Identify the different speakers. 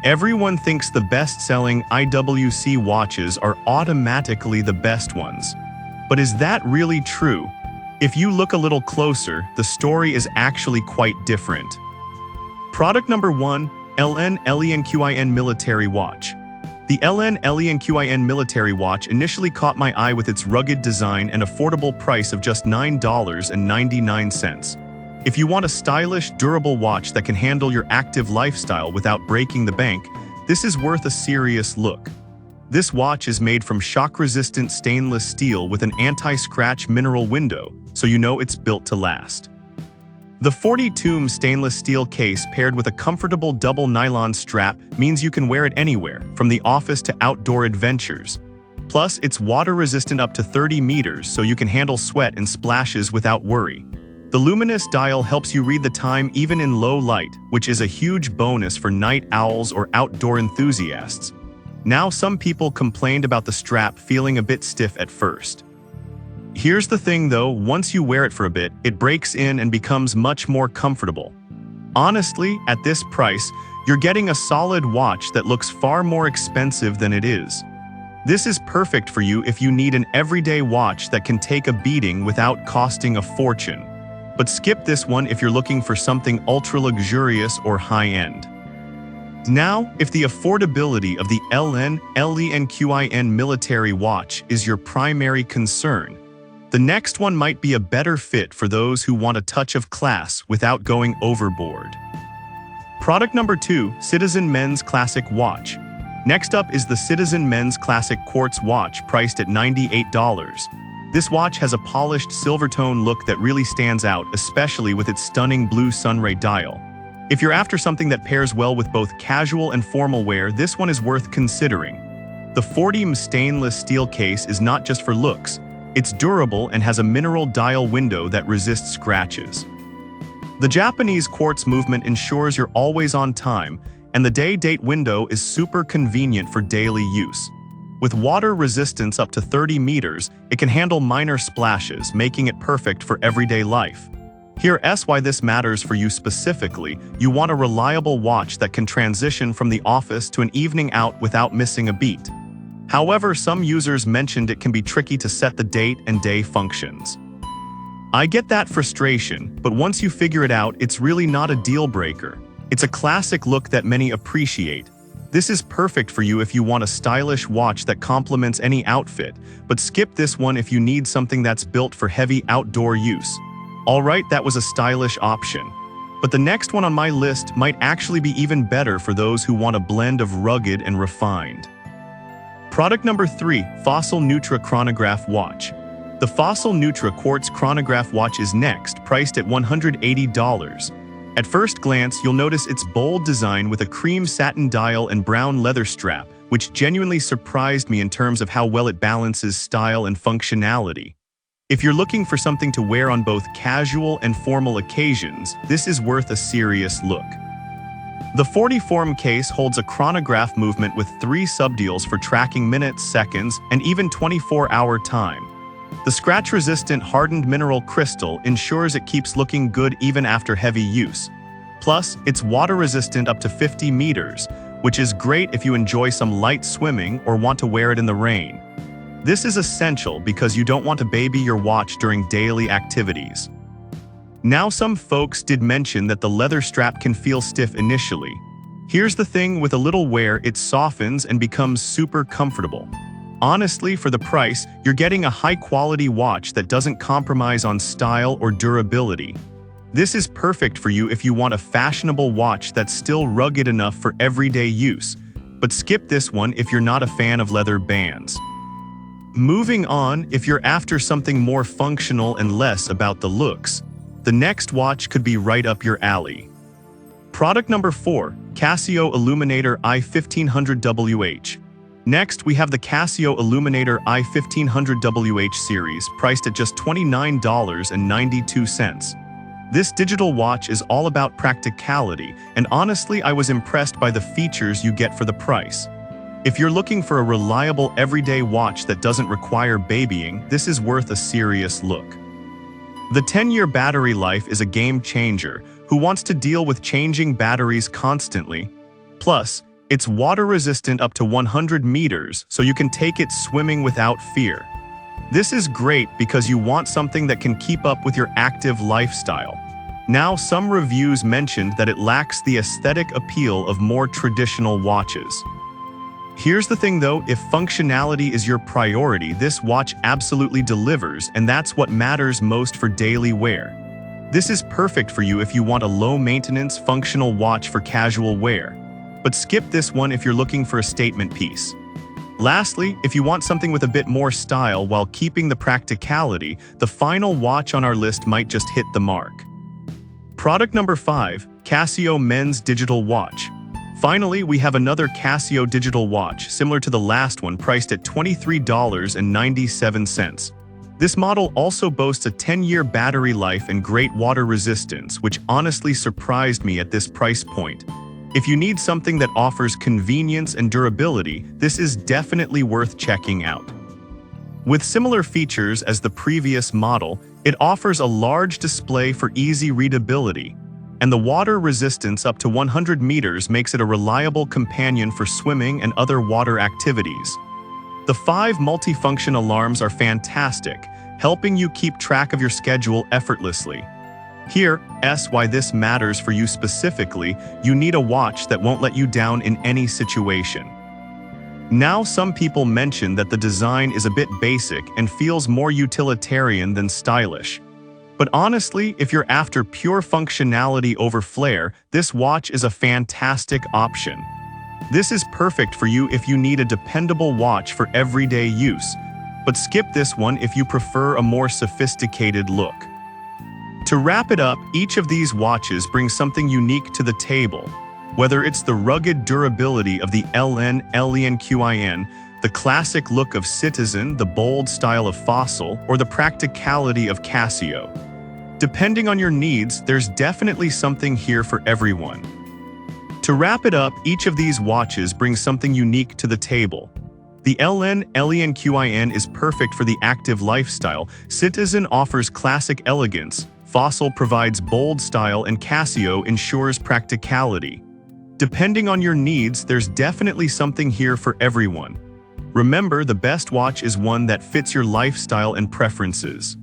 Speaker 1: Everyone thinks the best-selling IWC watches are automatically the best ones. But is that really true? If you look a little closer, the story is actually quite different. Product number 1, LN LENQIN Military Watch. The LN LENQIN Military Watch initially caught my eye with its rugged design and affordable price of just $9.99. If you want a stylish, durable watch that can handle your active lifestyle without breaking the bank, this is worth a serious look. This watch is made from shock-resistant stainless steel with an anti-scratch mineral window, so you know it's built to last. The 40-toom stainless steel case paired with a comfortable double nylon strap means you can wear it anywhere, from the office to outdoor adventures. Plus, it's water-resistant up to 30 meters, so you can handle sweat and splashes without worry. The luminous dial helps you read the time even in low light, which is a huge bonus for night owls or outdoor enthusiasts. Now, some people complained about the strap feeling a bit stiff at first. Here's the thing though, once you wear it for a bit, it breaks in and becomes much more comfortable. Honestly, at this price, you're getting a solid watch that looks far more expensive than it is. This is perfect for you if you need an everyday watch that can take a beating without costing a fortune. But skip this one if you're looking for something ultra-luxurious or high-end. Now, if the affordability of the LN LENQIN Military Watch is your primary concern, the next one might be a better fit for those who want a touch of class without going overboard. Product number 2, Citizen Men's Classic Watch. Next up is the Citizen Men's Classic Quartz Watch, priced at $98. This watch has a polished silver tone look that really stands out, especially with its stunning blue sunray dial. If you're after something that pairs well with both casual and formal wear, this one is worth considering. The 40-toom stainless steel case is not just for looks. It's durable and has a mineral dial window that resists scratches. The Japanese quartz movement ensures you're always on time, and the day-date window is super convenient for daily use. With water resistance up to 30 meters, it can handle minor splashes, making it perfect for everyday life. Here's why this matters for you specifically. You want a reliable watch that can transition from the office to an evening out without missing a beat. However, some users mentioned it can be tricky to set the date and day functions. I get that frustration, but once you figure it out, it's really not a deal breaker. It's a classic look that many appreciate. This is perfect for you if you want a stylish watch that complements any outfit, but skip this one if you need something that's built for heavy outdoor use. Alright, that was a stylish option. But the next one on my list might actually be even better for those who want a blend of rugged and refined. Product number 3, Fossil Nutra Chronograph Watch. The Fossil Nutra Quartz Chronograph Watch is next, priced at $180. At first glance, you'll notice its bold design with a cream satin dial and brown leather strap, which genuinely surprised me in terms of how well it balances style and functionality. If you're looking for something to wear on both casual and formal occasions, this is worth a serious look. The 40-form case holds a chronograph movement with 3 subdials for tracking minutes, seconds, and even 24-hour time. The scratch-resistant hardened mineral crystal ensures it keeps looking good even after heavy use. Plus, it's water-resistant up to 50 meters, which is great if you enjoy some light swimming or want to wear it in the rain. This is essential because you don't want to baby your watch during daily activities. Now, some folks did mention that the leather strap can feel stiff initially. Here's the thing, with a little wear, it softens and becomes super comfortable. Honestly, for the price, you're getting a high-quality watch that doesn't compromise on style or durability. This is perfect for you if you want a fashionable watch that's still rugged enough for everyday use, but skip this one if you're not a fan of leather bands. Moving on, if you're after something more functional and less about the looks, the next watch could be right up your alley. Product number 4, Casio Illuminator i1500WH. Next, we have the Casio Illuminator i1500WH series, priced at just $29.92. This digital watch is all about practicality, and honestly, I was impressed by the features you get for the price. If you're looking for a reliable everyday watch that doesn't require babying, this is worth a serious look. The 10-year battery life is a game changer. Who wants to deal with changing batteries constantly? Plus, It's water-resistant up to 100 meters, so you can take it swimming without fear. This is great because you want something that can keep up with your active lifestyle. Now, some reviews mentioned that it lacks the aesthetic appeal of more traditional watches. Here's the thing though, if functionality is your priority, this watch absolutely delivers, and that's what matters most for daily wear. This is perfect for you if you want a low-maintenance, functional watch for casual wear. But skip this one if you're looking for a statement piece. Lastly, if you want something with a bit more style while keeping the practicality, the final watch on our list might just hit the mark. Product number 5, Casio Men's Digital Watch. Finally, we have another Casio digital watch, similar to the last one, priced at $23.97. This model also boasts a 10-year battery life and great water resistance, which honestly surprised me at this price point. If you need something that offers convenience and durability, this is definitely worth checking out. With similar features as the previous model, it offers a large display for easy readability, and the water resistance up to 100 meters makes it a reliable companion for swimming and other water activities. The 5 multifunction alarms are fantastic, helping you keep track of your schedule effortlessly. Here's why this matters for you specifically: you need a watch that won't let you down in any situation. Now, some people mention that the design is a bit basic and feels more utilitarian than stylish. But honestly, if you're after pure functionality over flair, this watch is a fantastic option. This is perfect for you if you need a dependable watch for everyday use, but skip this one if you prefer a more sophisticated look. To wrap it up, each of these watches brings something unique to the table. Whether it's the rugged durability of the LN/LENQIN, the classic look of Citizen, the bold style of Fossil, or the practicality of Casio. Depending on your needs, there's definitely something here for everyone. To wrap it up, each of these watches brings something unique to the table. The LN/LENQIN is perfect for the active lifestyle, Citizen offers classic elegance, Fossil provides bold style, and Casio ensures practicality. Depending on your needs, there's definitely something here for everyone. Remember, the best watch is one that fits your lifestyle and preferences.